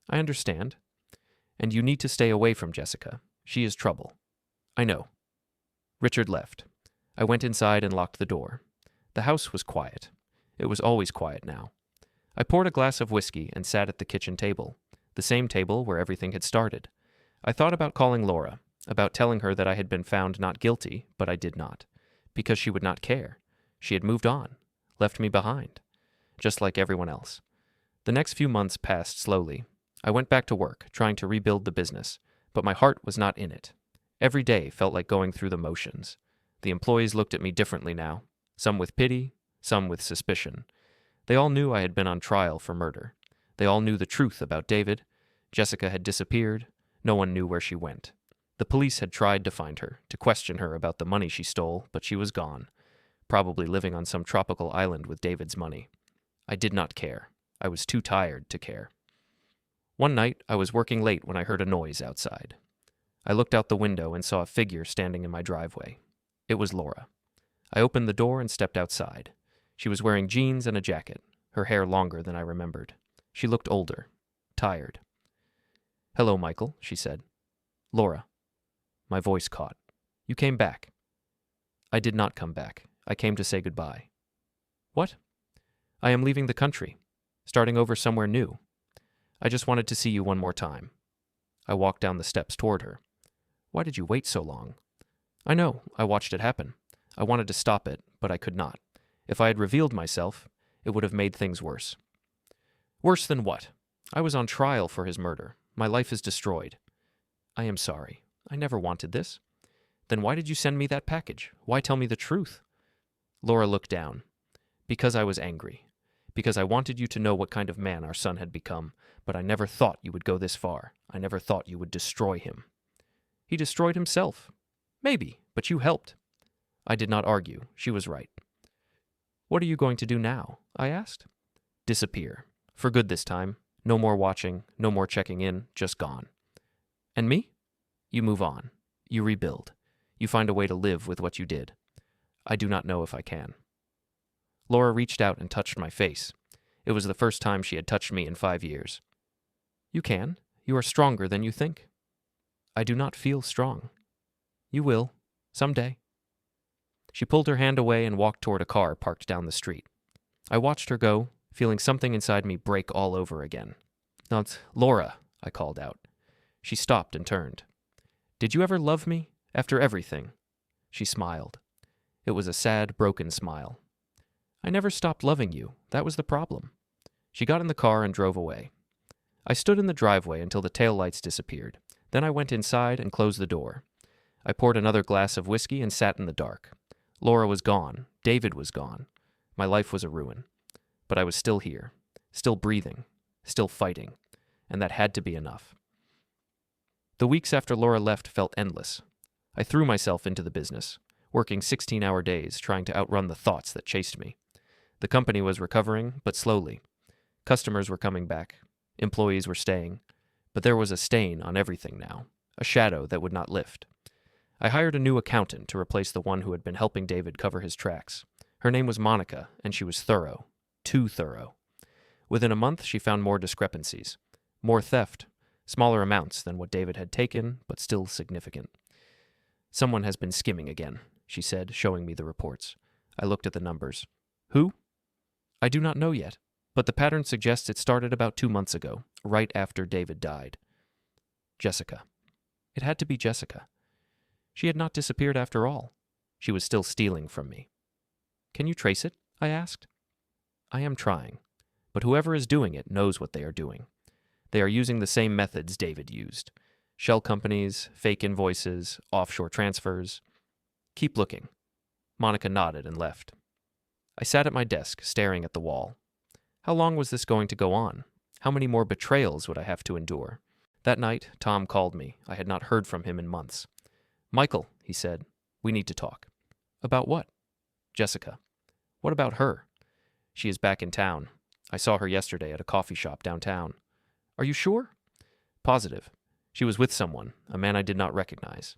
"I understand. And you need to stay away from Jessica. She is trouble." "I know." Richard left. I went inside and locked the door. The house was quiet. It was always quiet now. I poured a glass of whiskey and sat at the kitchen table, the same table where everything had started. I thought about calling Laura, about telling her that I had been found not guilty, but I did not, because she would not care. She had moved on, left me behind, just like everyone else. The next few months passed slowly. I went back to work, trying to rebuild the business, but my heart was not in it. Every day felt like going through the motions. The employees looked at me differently now, some with pity, some with suspicion. They all knew I had been on trial for murder. They all knew the truth about David. Jessica had disappeared. No one knew where she went. The police had tried to find her, to question her about the money she stole, but she was gone, probably living on some tropical island with David's money. I did not care. I was too tired to care. One night, I was working late when I heard a noise outside. I looked out the window and saw a figure standing in my driveway. It was Laura. I opened the door and stepped outside. She was wearing jeans and a jacket, her hair longer than I remembered. She looked older, tired. "Hello, Michael," she said. "Laura." My voice caught. "You came back." "I did not come back. I came to say goodbye." "What?" "I am leaving the country, starting over somewhere new. I just wanted to see you one more time." I walked down the steps toward her. "Why did you wait so long?" "I know. I watched it happen. I wanted to stop it, but I could not. If I had revealed myself, it would have made things worse." "Worse than what? I was on trial for his murder. My life is destroyed." "I am sorry. I never wanted this." "Then why did you send me that package? Why tell me the truth?" Laura looked down. "Because I was angry. Because I wanted you to know what kind of man our son had become, but I never thought you would go this far. I never thought you would destroy him." "He destroyed himself." "Maybe, but you helped." I did not argue. She was right. "What are you going to do now?" I asked. "Disappear. For good this time. No more watching, no more checking in, just gone." "And me?" "You move on. You rebuild. You find a way to live with what you did. I do not know if I can." Laura reached out and touched my face. It was the first time she had touched me in 5 years. "You can. You are stronger than you think." "I do not feel strong." "You will. Someday." She pulled her hand away and walked toward a car parked down the street. I watched her go, feeling something inside me break all over again. "Not Laura," I called out. She stopped and turned. "Did you ever love me? After everything?" She smiled. It was a sad, broken smile. "I never stopped loving you. That was the problem." She got in the car and drove away. I stood in the driveway until the taillights disappeared. Then I went inside and closed the door. I poured another glass of whiskey and sat in the dark. Laura was gone. David was gone. My life was a ruin. But I was still here, still breathing, still fighting, and that had to be enough. The weeks after Laura left felt endless. I threw myself into the business, working 16-hour days, trying to outrun the thoughts that chased me. The company was recovering, but slowly. Customers were coming back. Employees were staying. But there was a stain on everything now, a shadow that would not lift. I hired a new accountant to replace the one who had been helping David cover his tracks. Her name was Monica, and she was thorough. Too thorough. Within a month, she found more discrepancies. More theft. Smaller amounts than what David had taken, but still significant. "Someone has been skimming again," she said, showing me the reports. I looked at the numbers. "Who?" "I do not know yet, but the pattern suggests it started about 2 months ago, right after David died." Jessica. It had to be Jessica. She had not disappeared after all. She was still stealing from me. "Can you trace it?" I asked. "I am trying, but whoever is doing it knows what they are doing. They are using the same methods David used. Shell companies, fake invoices, offshore transfers. Keep looking." Monica nodded and left. I sat at my desk, staring at the wall. How long was this going to go on? How many more betrayals would I have to endure? That night, Tom called me. I had not heard from him in months. "Michael," he said, "we need to talk." "About what?" "Jessica." "What about her?" "She is back in town. I saw her yesterday at a coffee shop downtown." "Are you sure?" "Positive. She was with someone, a man I did not recognize.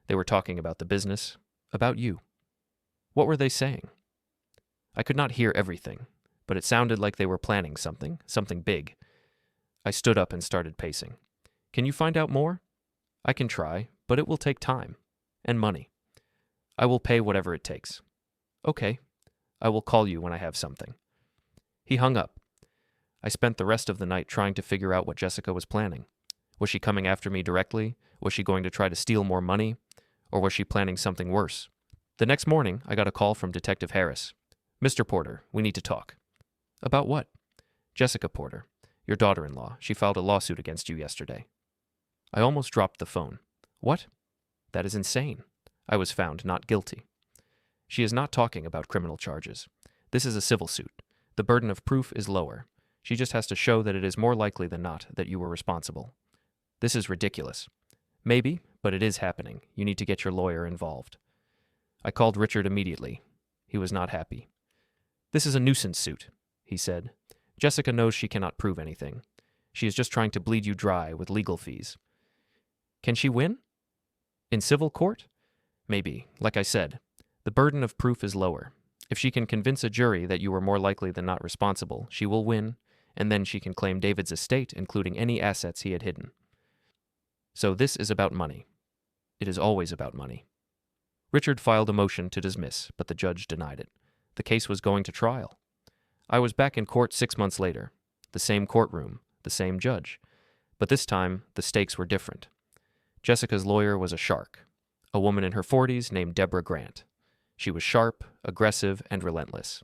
They were talking about the business, about you." "What were they saying?" I could not hear everything, but it sounded like they were planning something big. I stood up and started pacing. "Can you find out more?" "I can try, but it will take time. And money." "I will pay whatever it takes." "Okay. I will call you when I have something." He hung up. I spent the rest of the night trying to figure out what Jessica was planning. Was she coming after me directly? Was she going to try to steal more money? Or was she planning something worse? The next morning, I got a call from Detective Harris. "Mr. Porter, we need to talk." "About what?" "Jessica Porter, your daughter-in-law. She filed a lawsuit against you yesterday." I almost dropped the phone. "What?" "That is insane. I was found not guilty." "She is not talking about criminal charges. This is a civil suit. The burden of proof is lower. She just has to show that it is more likely than not that you were responsible." "This is ridiculous." "Maybe, but it is happening. You need to get your lawyer involved. I called Richard immediately. He was not happy. This is a nuisance suit, he said. Jessica knows she cannot prove anything. She is just trying to bleed you dry with legal fees. Can she win? In civil court? Maybe. Like I said, the burden of proof is lower. If she can convince a jury that you were more likely than not responsible, she will win, and then she can claim David's estate, including any assets he had hidden. So this is about money. It is always about money. Richard filed a motion to dismiss, but the judge denied it. The case was going to trial. I was back in court 6 months later. The same courtroom, the same judge. But this time, the stakes were different. Jessica's lawyer was a shark, a woman in her 40s named Deborah Grant. She was sharp, aggressive, and relentless.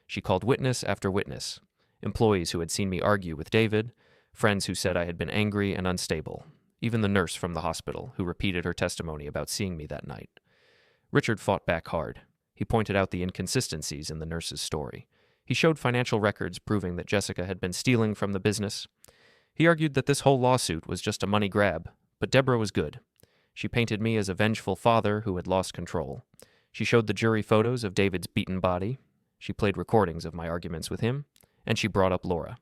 She called witness after witness, employees who had seen me argue with David, friends who said I had been angry and unstable, even the nurse from the hospital who repeated her testimony about seeing me that night. Richard fought back hard. He pointed out the inconsistencies in the nurse's story. He showed financial records proving that Jessica had been stealing from the business. He argued that this whole lawsuit was just a money grab, but Deborah was good. She painted me as a vengeful father who had lost control. She showed the jury photos of David's beaten body. She played recordings of my arguments with him, and she brought up Laura.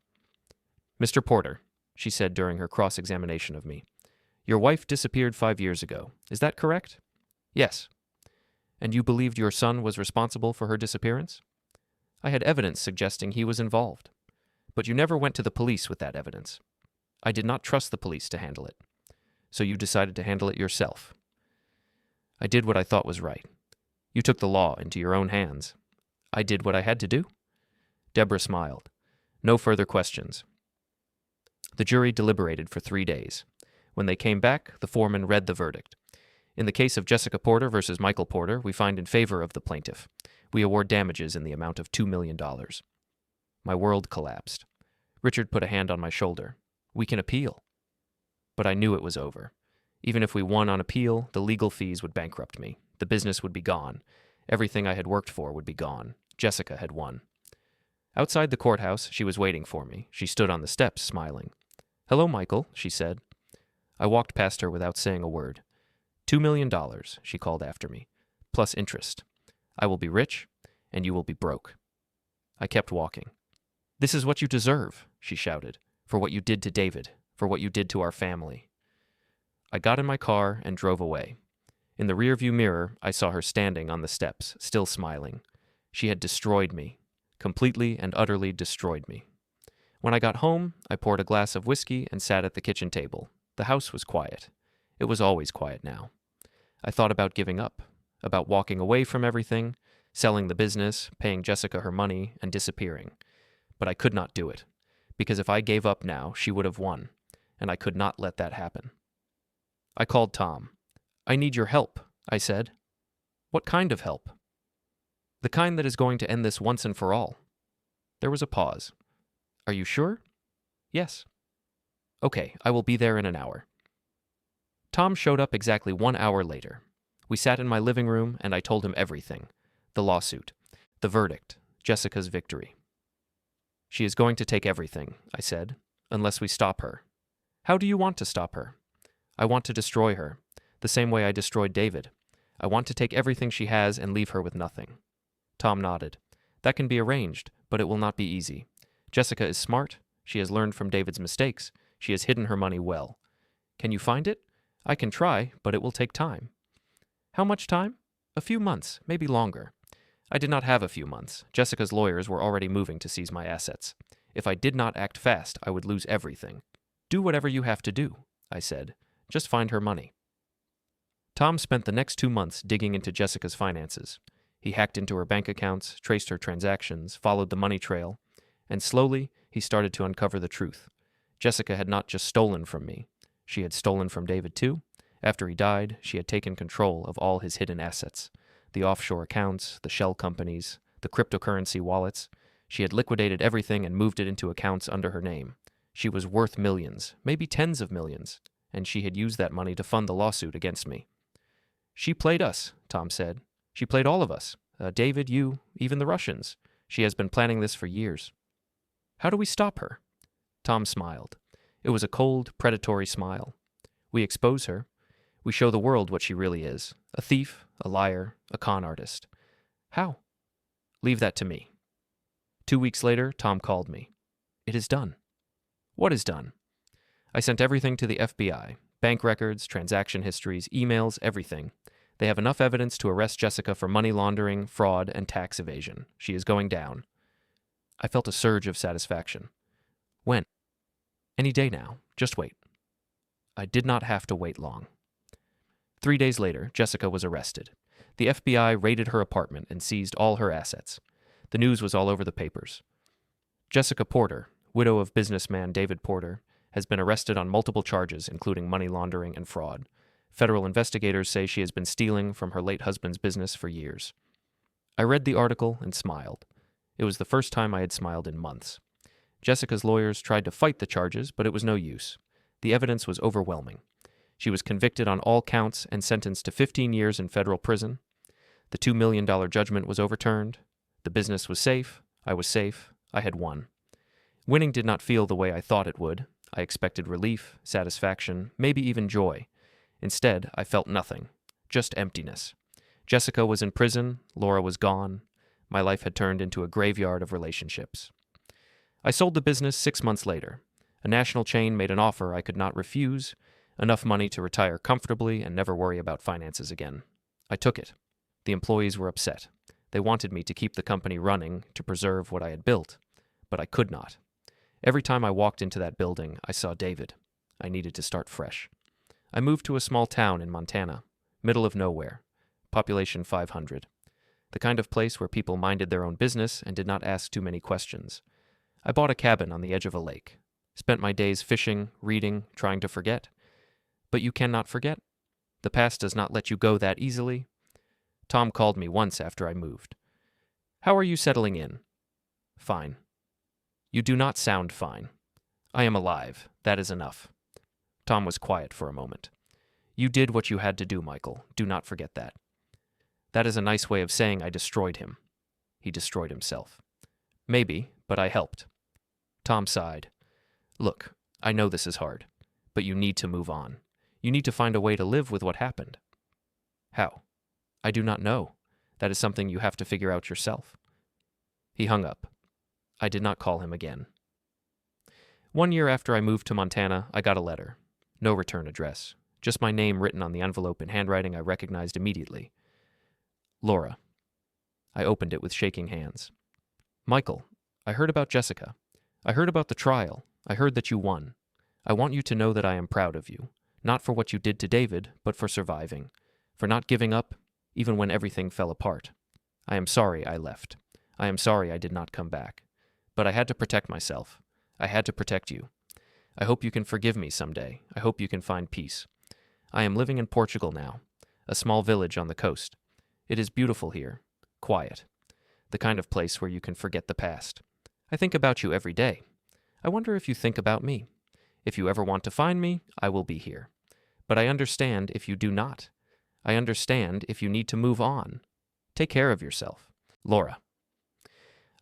Mr. Porter, she said during her cross-examination of me, your wife disappeared 5 years ago. Is that correct? Yes. And you believed your son was responsible for her disappearance? I had evidence suggesting he was involved. But you never went to the police with that evidence. I did not trust the police to handle it. So you decided to handle it yourself. I did what I thought was right. You took the law into your own hands. I did what I had to do. Deborah smiled. No further questions. The jury deliberated for 3 days. When they came back, the foreman read the verdict. In the case of Jessica Porter versus Michael Porter, we find in favor of the plaintiff. We award damages in the amount of $2 million. My world collapsed. Richard put a hand on my shoulder. We can appeal. But I knew it was over. Even if we won on appeal, the legal fees would bankrupt me. The business would be gone. Everything I had worked for would be gone. Jessica had won. Outside the courthouse, she was waiting for me. She stood on the steps, smiling. Hello, Michael, she said. I walked past her without saying a word. $2 million, she called after me, plus interest. I will be rich, and you will be broke. I kept walking. This is what you deserve, she shouted, for what you did to David, for what you did to our family. I got in my car and drove away. In the rearview mirror, I saw her standing on the steps, still smiling. She had destroyed me, completely and utterly destroyed me. When I got home, I poured a glass of whiskey and sat at the kitchen table. The house was quiet. It was always quiet now. I thought about giving up, about walking away from everything, selling the business, paying Jessica her money, and disappearing. But I could not do it, because if I gave up now, she would have won, and I could not let that happen. I called Tom. I need your help, I said. What kind of help? The kind that is going to end this once and for all. There was a pause. Are you sure? Yes. Okay, I will be there in an hour. Tom showed up exactly 1 hour later. We sat in my living room, and I told him everything. The lawsuit, the verdict, Jessica's victory. She is going to take everything, I said, unless we stop her. How do you want to stop her? I want to destroy her, the same way I destroyed David. I want to take everything she has and leave her with nothing. Tom nodded. That can be arranged, but it will not be easy. Jessica is smart. She has learned from David's mistakes. She has hidden her money well. Can you find it? I can try, but it will take time. How much time? A few months, maybe longer. I did not have a few months. Jessica's lawyers were already moving to seize my assets. If I did not act fast, I would lose everything. Do whatever you have to do, I said. Just find her money. Tom spent the next 2 months digging into Jessica's finances. He hacked into her bank accounts, traced her transactions, followed the money trail, and slowly he started to uncover the truth. Jessica had not just stolen from me. She had stolen from David too. After he died, she had taken control of all his hidden assets. The offshore accounts, the shell companies, the cryptocurrency wallets. She had liquidated everything and moved it into accounts under her name. She was worth millions, maybe tens of millions, and she had used that money to fund the lawsuit against me. She played us, Tom said. She played all of us. David, you, even the Russians. She has been planning this for years. How do we stop her? Tom smiled. It was a cold, predatory smile. We expose her. We show the world what she really is: a thief, a liar, a con artist. How? Leave that to me. 2 weeks later, Tom called me. It is done. What is done? I sent everything to the FBI. Bank records, transaction histories, emails, everything. They have enough evidence to arrest Jessica for money laundering, fraud, and tax evasion. She is going down. I felt a surge of satisfaction. When? Any day now. Just wait. I did not have to wait long. 3 days later, Jessica was arrested. The FBI raided her apartment and seized all her assets. The news was all over the papers. Jessica Porter, widow of businessman David Porter, has been arrested on multiple charges, including money laundering and fraud. Federal investigators say she has been stealing from her late husband's business for years. I read the article and smiled. It was the first time I had smiled in months. Jessica's lawyers tried to fight the charges, but it was no use. The evidence was overwhelming. She was convicted on all counts and sentenced to 15 years in federal prison. The $2 million judgment was overturned. The business was safe. I was safe. I had won. Winning did not feel the way I thought it would. I expected relief, satisfaction, maybe even joy. Instead, I felt nothing, just emptiness. Jessica was in prison, Laura was gone. My life had turned into a graveyard of relationships. I sold the business 6 months later. A national chain made an offer I could not refuse, enough money to retire comfortably and never worry about finances again. I took it. The employees were upset. They wanted me to keep the company running, to preserve what I had built, but I could not. Every time I walked into that building, I saw David. I needed to start fresh. I moved to a small town in Montana, middle of nowhere, population 500. The kind of place where people minded their own business and did not ask too many questions. I bought a cabin on the edge of a lake, spent my days fishing, reading, trying to forget. But you cannot forget. The past does not let you go that easily. Tom called me once after I moved. How are you settling in? Fine. You do not sound fine. I am alive. That is enough. Tom was quiet for a moment. You did what you had to do, Michael. Do not forget that. That is a nice way of saying I destroyed him. He destroyed himself. Maybe, but I helped. Tom sighed. Look, I know this is hard, but you need to move on. You need to find a way to live with what happened. How? I do not know. That is something you have to figure out yourself. He hung up. I did not call him again. 1 year after I moved to Montana, I got a letter. No return address. Just my name written on the envelope in handwriting I recognized immediately. Laura. I opened it with shaking hands. Michael, I heard about Jessica. I heard about the trial. I heard that you won. I want you to know that I am proud of you. Not for what you did to David, but for surviving. For not giving up, even when everything fell apart. I am sorry I left. I am sorry I did not come back. But I had to protect myself. I had to protect you. I hope you can forgive me someday. I hope you can find peace. I am living in Portugal now, a small village on the coast. It is beautiful here, quiet, the kind of place where you can forget the past. I think about you every day. I wonder if you think about me. If you ever want to find me, I will be here. But I understand if you do not. I understand if you need to move on. Take care of yourself. Laura.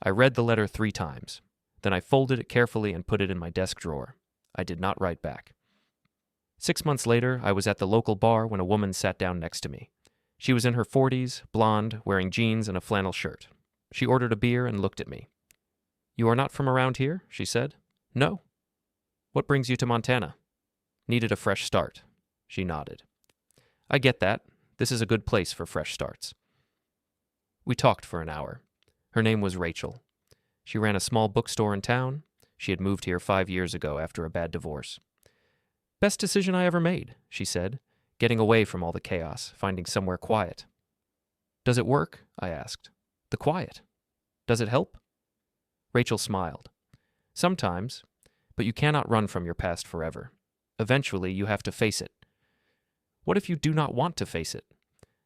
I read the letter 3 times. Then I folded it carefully and put it in my desk drawer. I did not write back. 6 months later, I was at the local bar when a woman sat down next to me. She was in her 40s, blonde, wearing jeans and a flannel shirt. She ordered a beer and looked at me. You are not from around here? She said. No. What brings you to Montana? Needed a fresh start. She nodded. I get that. This is a good place for fresh starts. We talked for an hour. Her name was Rachel. She ran a small bookstore in town. She had moved here 5 years ago after a bad divorce. Best decision I ever made, she said, getting away from all the chaos, finding somewhere quiet. Does it work? I asked. The quiet. Does it help? Rachel smiled. Sometimes, but you cannot run from your past forever. Eventually, you have to face it. What if you do not want to face it?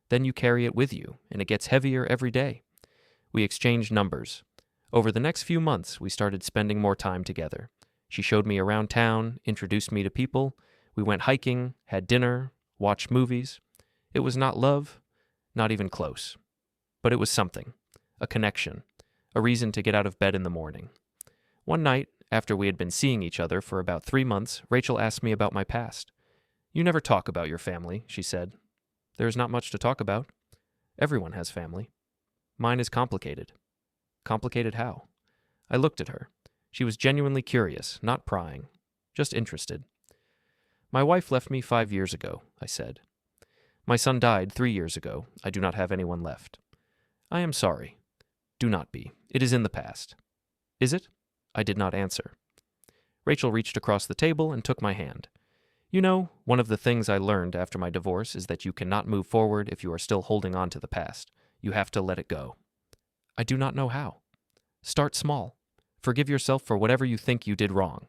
Then you carry it with you, and it gets heavier every day. We exchanged numbers. Over the next few months, we started spending more time together. She showed me around town, introduced me to people. We went hiking, had dinner, watched movies. It was not love, not even close. But it was something, a connection, a reason to get out of bed in the morning. One night, after we had been seeing each other for about 3 months, Rachel asked me about my past. You never talk about your family, she said. There is not much to talk about. Everyone has family. Mine is complicated. Complicated how? I looked at her. She was genuinely curious, not prying, just interested. My wife left me 5 years ago, I said. My son died 3 years ago. I do not have anyone left. I am sorry. Do not be. It is in the past. Is it? I did not answer. Rachel reached across the table and took my hand. You know, one of the things I learned after my divorce is that you cannot move forward if you are still holding on to the past. You have to let it go. I do not know how. Start small. Forgive yourself for whatever you think you did wrong.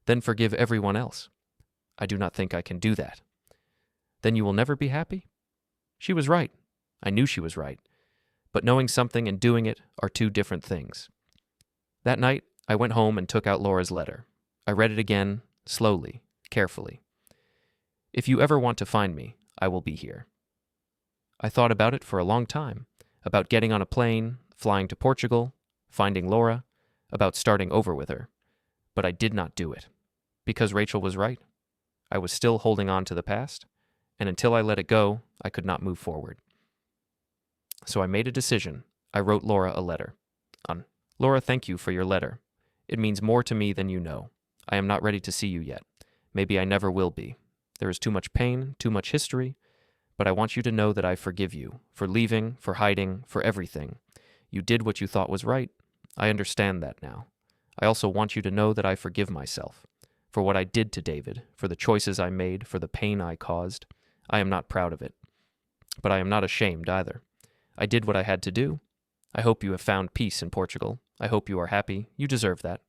Then forgive everyone else. I do not think I can do that. Then you will never be happy? She was right. I knew she was right. But knowing something and doing it are two different things. That night, I went home and took out Laura's letter. I read it again, slowly, carefully. If you ever want to find me, I will be here. I thought about it for a long time, about getting on a plane, flying to Portugal, finding Laura, about starting over with her. But I did not do it, because Rachel was right. I was still holding on to the past, and until I let it go, I could not move forward. So I made a decision. I wrote Laura a letter. Laura, thank you for your letter. It means more to me than you know. I am not ready to see you yet. Maybe I never will be. There is too much pain, too much history, but I want you to know that I forgive you for leaving, for hiding, for everything. You did what you thought was right. I understand that now. I also want you to know that I forgive myself for what I did to David, for the choices I made, for the pain I caused. I am not proud of it, but I am not ashamed either. I did what I had to do. I hope you have found peace in Portugal. I hope you are happy. You deserve that.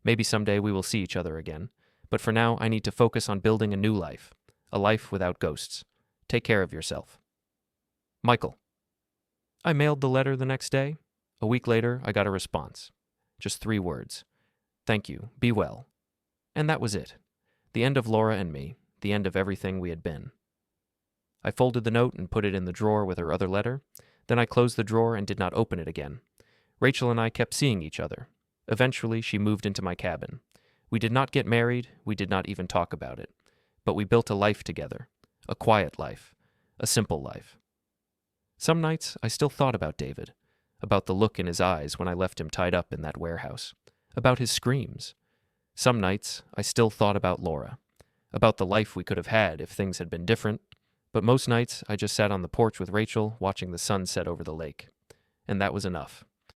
Maybe someday we will see each other again. But for now, I need to focus on building a new life, a life without ghosts. Take care of yourself. Michael. I mailed the letter the next day. A week later, I got a response. Just 3 words. Thank you. Be well. And that was it. The end of Laura and me. The end of everything we had been. I folded the note and put it in the drawer with her other letter. Then I closed the drawer and did not open it again. Rachel and I kept seeing each other. Eventually, she moved into my cabin. We did not get married. We did not even talk about it. But we built a life together. A quiet life. A simple life. Some nights, I still thought about David. About the look in his eyes when I left him tied up in that warehouse. About his screams. Some nights, I still thought about Laura. About the life we could have had if things had been different. But most nights, I just sat on the porch with Rachel, watching the sun set over the lake. And that was enough.